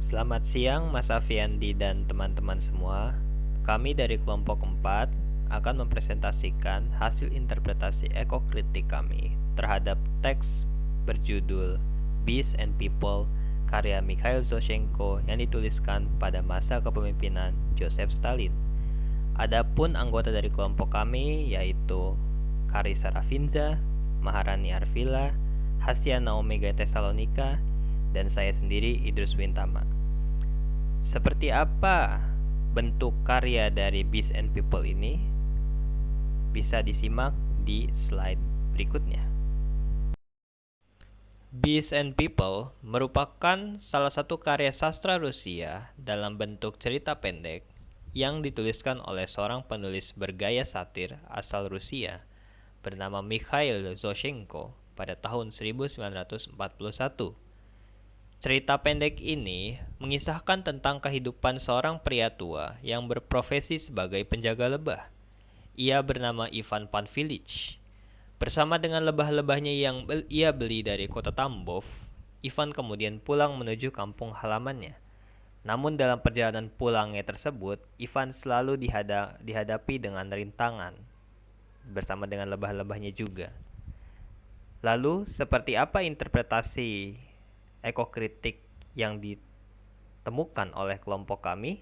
Selamat siang Mas Aviandi dan teman-teman semua. Kami dari kelompok 4 akan mempresentasikan hasil interpretasi ekokritik kami terhadap teks berjudul Beasts and People karya Mikhail Zoshenko yang dituliskan pada masa kepemimpinan Joseph Stalin. Adapun anggota dari kelompok kami yaitu Karisa Rafinza, Maharani Arvila, Hasyana Omega Tesalonika, dan saya sendiri Idrus Wintama. Seperti apa bentuk karya dari Beasts and People ini? Bisa disimak di slide berikutnya. Beasts and People merupakan salah satu karya sastra Rusia dalam bentuk cerita pendek yang dituliskan oleh seorang penulis bergaya satir asal Rusia bernama Mikhail Zoshenko pada tahun 1941. Cerita pendek ini mengisahkan tentang kehidupan seorang pria tua yang berprofesi sebagai penjaga lebah. Ia bernama Ivan Panfilich. Bersama dengan lebah-lebahnya yang ia beli dari kota Tambov, Ivan kemudian pulang menuju kampung halamannya. Namun dalam perjalanan pulangnya tersebut, Ivan selalu dihadapi dengan rintangan bersama dengan lebah-lebahnya juga. Lalu, seperti apa interpretasi ekokritik yang ditemukan oleh kelompok kami?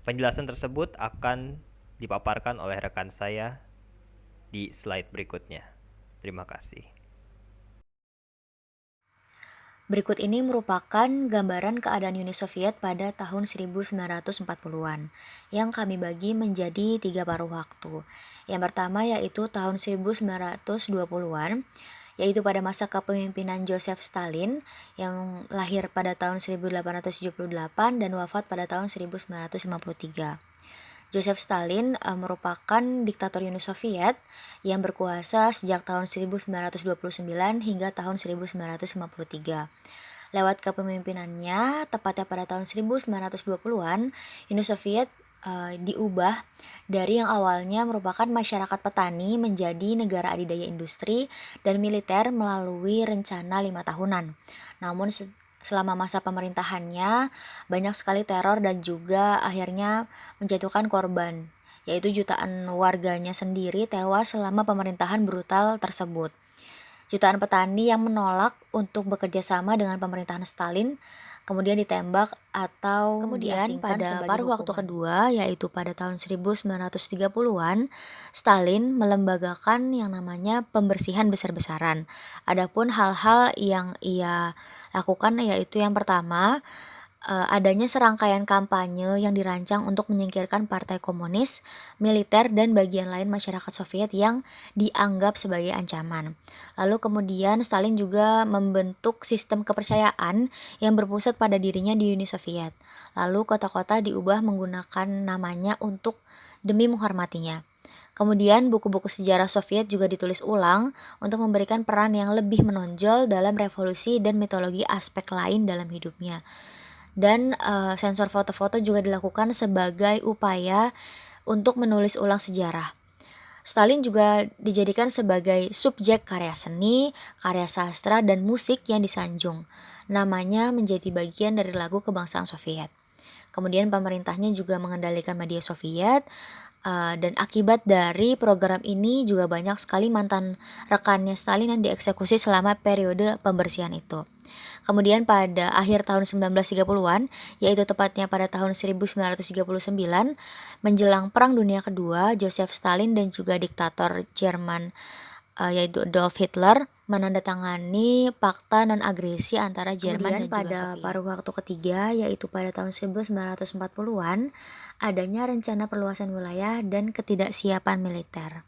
Penjelasan tersebut akan dipaparkan oleh rekan saya di slide berikutnya. Terima kasih. Berikut ini merupakan gambaran keadaan Uni Soviet pada tahun 1940-an yang kami bagi menjadi 3 paruh waktu. Yang pertama yaitu tahun 1920-an, yaitu pada masa kepemimpinan Joseph Stalin yang lahir pada tahun 1878 dan wafat pada tahun 1953. Joseph Stalin merupakan diktator Uni Soviet yang berkuasa sejak tahun 1929 hingga tahun 1953. Lewat kepemimpinannya, tepatnya pada tahun 1920-an, Uni Soviet diubah dari yang awalnya merupakan masyarakat petani menjadi negara adidaya industri dan militer melalui rencana 5 tahunan. Namun selama masa pemerintahannya banyak sekali teror dan juga akhirnya menjatuhkan korban, yaitu jutaan warganya sendiri tewas selama pemerintahan brutal tersebut. Jutaan petani yang menolak untuk bekerja sama dengan pemerintahan Stalin kemudian ditembak atau Kemudian diasingkan pada sebagai paruh waktu hukuman. kedua, yaitu pada tahun 1930-an, Stalin melembagakan yang namanya pembersihan besar-besaran. Adapun hal-hal yang ia lakukan yaitu yang pertama, adanya serangkaian kampanye yang dirancang untuk menyingkirkan Partai Komunis, militer, dan bagian lain masyarakat Soviet yang dianggap sebagai ancaman. Lalu kemudian Stalin juga membentuk sistem kepercayaan yang berpusat pada dirinya di Uni Soviet. Lalu kota-kota diubah menggunakan namanya untuk demi menghormatinya. Kemudian buku-buku sejarah Soviet juga ditulis ulang untuk memberikan peran yang lebih menonjol dalam revolusi dan mitologi aspek lain dalam hidupnya. Dan sensor foto-foto juga dilakukan sebagai upaya untuk menulis ulang sejarah. Stalin juga dijadikan sebagai subjek karya seni, karya sastra, dan musik yang disanjung. Namanya menjadi bagian dari lagu kebangsaan Soviet. Kemudian pemerintahnya juga mengendalikan media Soviet, dan akibat dari program ini juga banyak sekali mantan rekannya Stalin yang dieksekusi selama periode pembersihan itu. Kemudian pada akhir tahun 1930-an, yaitu tepatnya pada tahun 1939, menjelang Perang Dunia Kedua, Joseph Stalin dan juga diktator Jerman yaitu Adolf Hitler menandatangani Fakta Non-Agresi antara Jerman dan juga Kemudian pada Soviet. paruh waktu ketiga, yaitu pada tahun 1940-an, adanya rencana perluasan wilayah dan ketidaksiapan militer.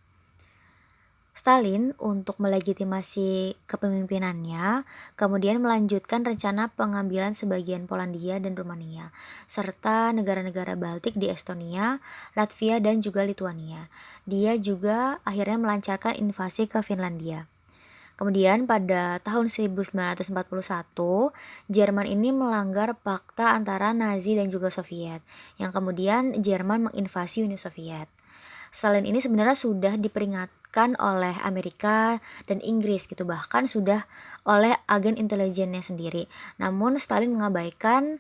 Stalin untuk melegitimasi kepemimpinannya kemudian melanjutkan rencana pengambilan sebagian Polandia dan Rumania serta negara-negara Baltik di Estonia, Latvia, dan juga Lituania. Dia juga akhirnya melancarkan invasi ke Finlandia. Kemudian pada tahun 1941, Jerman ini melanggar fakta antara Nazi dan juga Soviet, yang kemudian Jerman menginvasi Uni Soviet. Stalin ini sebenarnya sudah dimanfaatkan oleh Amerika dan Inggris gitu, bahkan sudah oleh agen intelijennya sendiri. Namun Stalin mengabaikan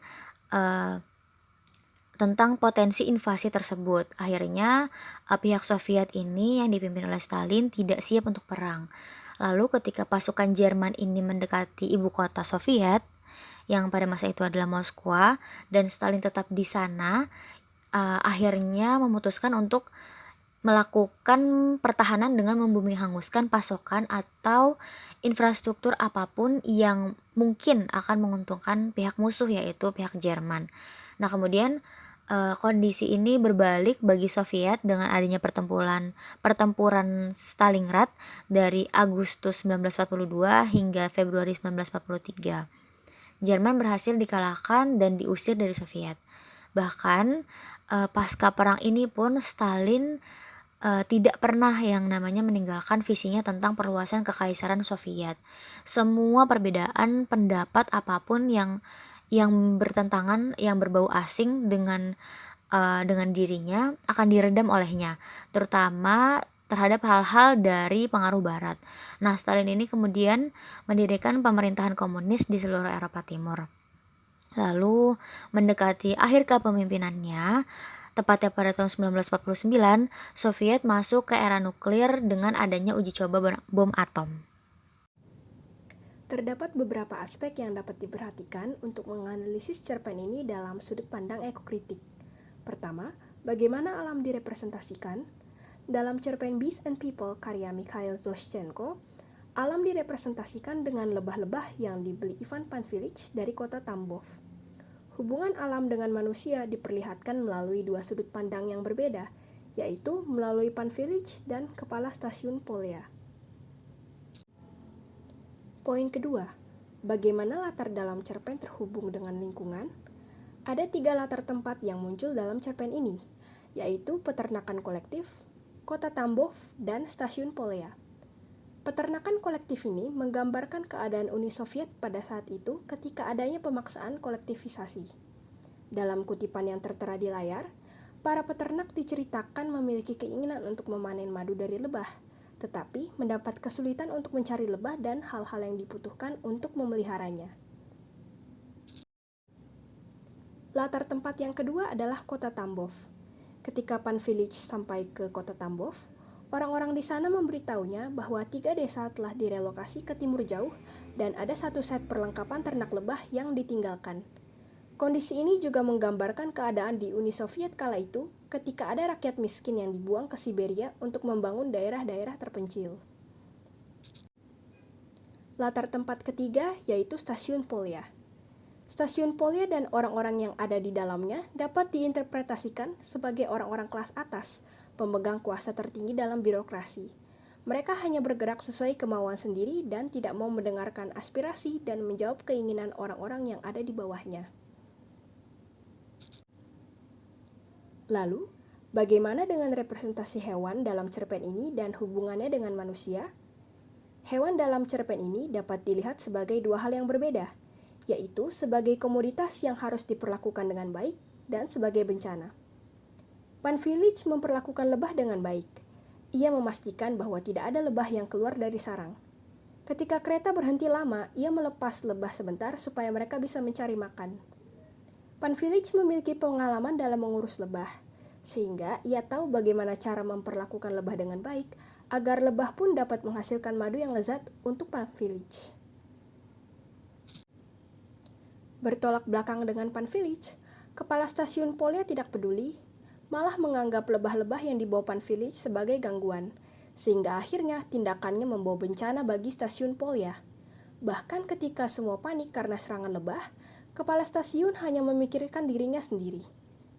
tentang potensi invasi tersebut. Akhirnya pihak Soviet ini yang dipimpin oleh Stalin tidak siap untuk perang. Lalu ketika pasukan Jerman ini mendekati ibu kota Soviet yang pada masa itu adalah Moskwa dan Stalin tetap di sana, akhirnya memutuskan untuk melakukan pertahanan dengan membumi hanguskan pasokan atau infrastruktur apapun yang mungkin akan menguntungkan pihak musuh, yaitu pihak Jerman. Nah, kemudian kondisi ini berbalik bagi Soviet dengan adanya pertempuran Stalingrad dari Agustus 1942 hingga Februari 1943. Jerman berhasil dikalahkan dan diusir dari Soviet. Bahkan pasca perang ini pun Stalin tidak pernah yang namanya meninggalkan visinya tentang perluasan kekaisaran Soviet. Semua perbedaan pendapat apapun yang bertentangan, yang berbau asing dengan dirinya akan diredam olehnya, terutama terhadap hal-hal dari pengaruh barat. Nah, Stalin ini kemudian mendirikan pemerintahan komunis di seluruh Eropa Timur. Lalu mendekati akhir kepemimpinannya, tepatnya pada tahun 1949, Soviet masuk ke era nuklir dengan adanya uji coba bom atom. Terdapat beberapa aspek yang dapat diperhatikan untuk menganalisis cerpen ini dalam sudut pandang ekokritik. Pertama, bagaimana alam direpresentasikan? Dalam cerpen Beasts and People karya Mikhail Zoshchenko, alam direpresentasikan dengan lebah-lebah yang dibeli Ivan Panfilych dari kota Tambov. Hubungan alam dengan manusia diperlihatkan melalui dua sudut pandang yang berbeda, yaitu melalui Panfilych dan kepala stasiun Polya. Poin kedua, bagaimana latar dalam cerpen terhubung dengan lingkungan? Ada 3 latar tempat yang muncul dalam cerpen ini, yaitu peternakan kolektif, kota Tambov, dan stasiun Polya. Peternakan kolektif ini menggambarkan keadaan Uni Soviet pada saat itu ketika adanya pemaksaan kolektivisasi. Dalam kutipan yang tertera di layar, para peternak diceritakan memiliki keinginan untuk memanen madu dari lebah, tetapi mendapat kesulitan untuk mencari lebah dan hal-hal yang dibutuhkan untuk memeliharanya. Latar tempat yang kedua adalah kota Tambov. Ketika Panfilych sampai ke kota Tambov, orang-orang di sana memberitahunya bahwa 3 desa telah direlokasi ke timur jauh dan ada 1 set perlengkapan ternak lebah yang ditinggalkan. Kondisi ini juga menggambarkan keadaan di Uni Soviet kala itu ketika ada rakyat miskin yang dibuang ke Siberia untuk membangun daerah-daerah terpencil. Latar tempat ketiga yaitu stasiun Polya. Stasiun Polya dan orang-orang yang ada di dalamnya dapat diinterpretasikan sebagai orang-orang kelas atas, pemegang kuasa tertinggi dalam birokrasi. Mereka hanya bergerak sesuai kemauan sendiri dan tidak mau mendengarkan aspirasi dan menjawab keinginan orang-orang yang ada di bawahnya. Lalu, bagaimana dengan representasi hewan dalam cerpen ini dan hubungannya dengan manusia? Hewan dalam cerpen ini dapat dilihat sebagai 2 hal yang berbeda, yaitu sebagai komoditas yang harus diperlakukan dengan baik dan sebagai bencana. Panfilych memperlakukan lebah dengan baik. Ia memastikan bahwa tidak ada lebah yang keluar dari sarang. Ketika kereta berhenti lama, ia melepas lebah sebentar supaya mereka bisa mencari makan. Panfilych memiliki pengalaman dalam mengurus lebah, sehingga ia tahu bagaimana cara memperlakukan lebah dengan baik agar lebah pun dapat menghasilkan madu yang lezat untuk Panfilych. Bertolak belakang dengan Panfilych, kepala stasiun Polya tidak peduli, malah menganggap lebah-lebah yang dibawa Panfilych sebagai gangguan, sehingga akhirnya tindakannya membawa bencana bagi stasiun Polya. Bahkan ketika semua panik karena serangan lebah, kepala stasiun hanya memikirkan dirinya sendiri.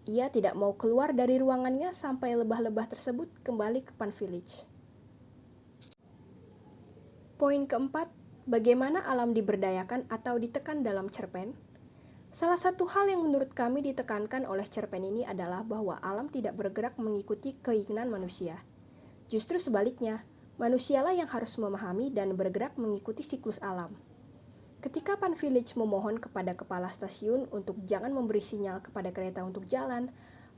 Ia tidak mau keluar dari ruangannya sampai lebah-lebah tersebut kembali ke Panfilych. Poin keempat, bagaimana alam diberdayakan atau ditekan dalam cerpen? Salah satu hal yang menurut kami ditekankan oleh cerpen ini adalah bahwa alam tidak bergerak mengikuti keinginan manusia. Justru sebaliknya, manusialah yang harus memahami dan bergerak mengikuti siklus alam. Ketika Panfilych memohon kepada kepala stasiun untuk jangan memberi sinyal kepada kereta untuk jalan,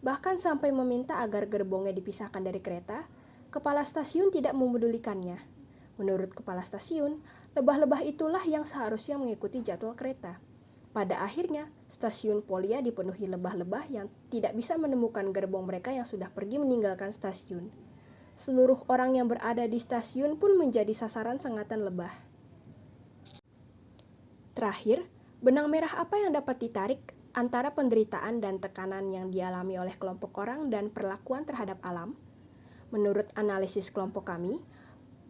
bahkan sampai meminta agar gerbongnya dipisahkan dari kereta, Kepala stasiun tidak memedulikannya. Menurut kepala stasiun, lebah-lebah itulah yang seharusnya mengikuti jadwal kereta. Pada akhirnya, stasiun Polia dipenuhi lebah-lebah yang tidak bisa menemukan gerbong mereka yang sudah pergi meninggalkan stasiun. Seluruh orang yang berada di stasiun pun menjadi sasaran sengatan lebah. Terakhir, benang merah apa yang dapat ditarik antara penderitaan dan tekanan yang dialami oleh kelompok orang dan perlakuan terhadap alam? Menurut analisis kelompok kami,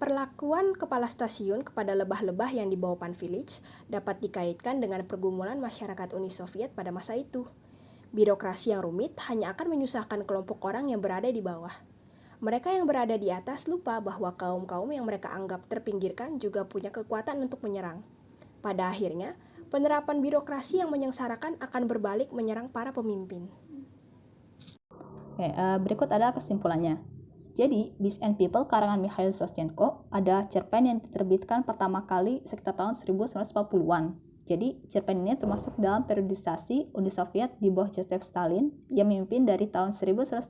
perlakuan kepala stasiun kepada lebah-lebah yang dibawa Panfilich dapat dikaitkan dengan pergumulan masyarakat Uni Soviet pada masa itu. Birokrasi yang rumit hanya akan menyusahkan kelompok orang yang berada di bawah. Mereka yang berada di atas lupa bahwa kaum-kaum yang mereka anggap terpinggirkan juga punya kekuatan untuk menyerang. Pada akhirnya, penerapan birokrasi yang menyengsarakan akan berbalik menyerang para pemimpin. Berikut adalah kesimpulannya. Jadi, Beasts and People karangan Mikhail Soschenko ada cerpen yang diterbitkan pertama kali sekitar tahun 1940-an. Jadi, cerpen ini termasuk dalam periodisasi Uni Soviet di bawah Joseph Stalin yang memimpin dari tahun 1924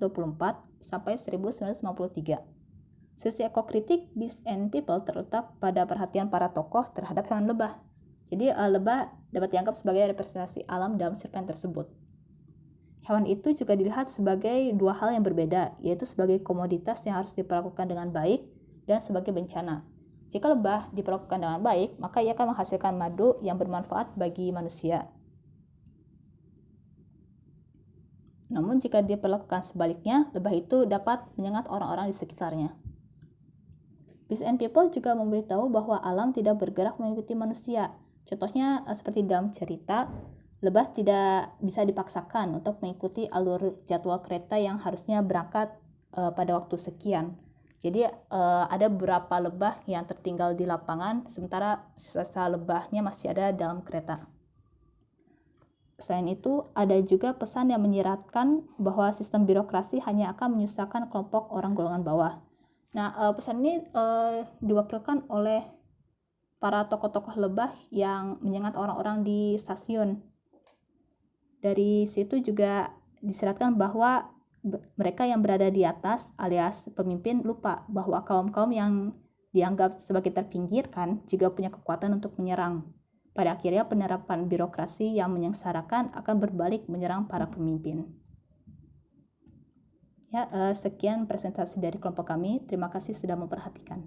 sampai 1953. Sisi ekokritik Beasts and People terletak pada perhatian para tokoh terhadap hewan lebah. Jadi, lebah dapat dianggap sebagai representasi alam dalam cerpen tersebut. Hewan itu juga dilihat sebagai dua hal yang berbeda, yaitu sebagai komoditas yang harus diperlakukan dengan baik dan sebagai bencana. Jika lebah diperlakukan dengan baik, maka ia akan menghasilkan madu yang bermanfaat bagi manusia. Namun jika diperlakukan sebaliknya, lebah itu dapat menyengat orang-orang di sekitarnya. Beasts and People juga memberitahu bahwa alam tidak bergerak mengikuti manusia. Contohnya seperti dalam cerita, lebah tidak bisa dipaksakan untuk mengikuti alur jadwal kereta yang harusnya berangkat pada waktu sekian. Jadi ada beberapa lebah yang tertinggal di lapangan, sementara sisa lebahnya masih ada dalam kereta. Selain itu, ada juga pesan yang menyiratkan bahwa sistem birokrasi hanya akan menyusahkan kelompok orang golongan bawah. Nah, pesan ini diwakilkan oleh para tokoh-tokoh lebah yang menyengat orang-orang di stasiun. Dari situ juga disiratkan bahwa mereka yang berada di atas alias pemimpin lupa bahwa kaum-kaum yang dianggap sebagai terpinggirkan juga punya kekuatan untuk menyerang. Pada akhirnya penerapan birokrasi yang menyengsarakan akan berbalik menyerang para pemimpin. Ya, sekian presentasi dari kelompok kami. Terima kasih sudah memperhatikan.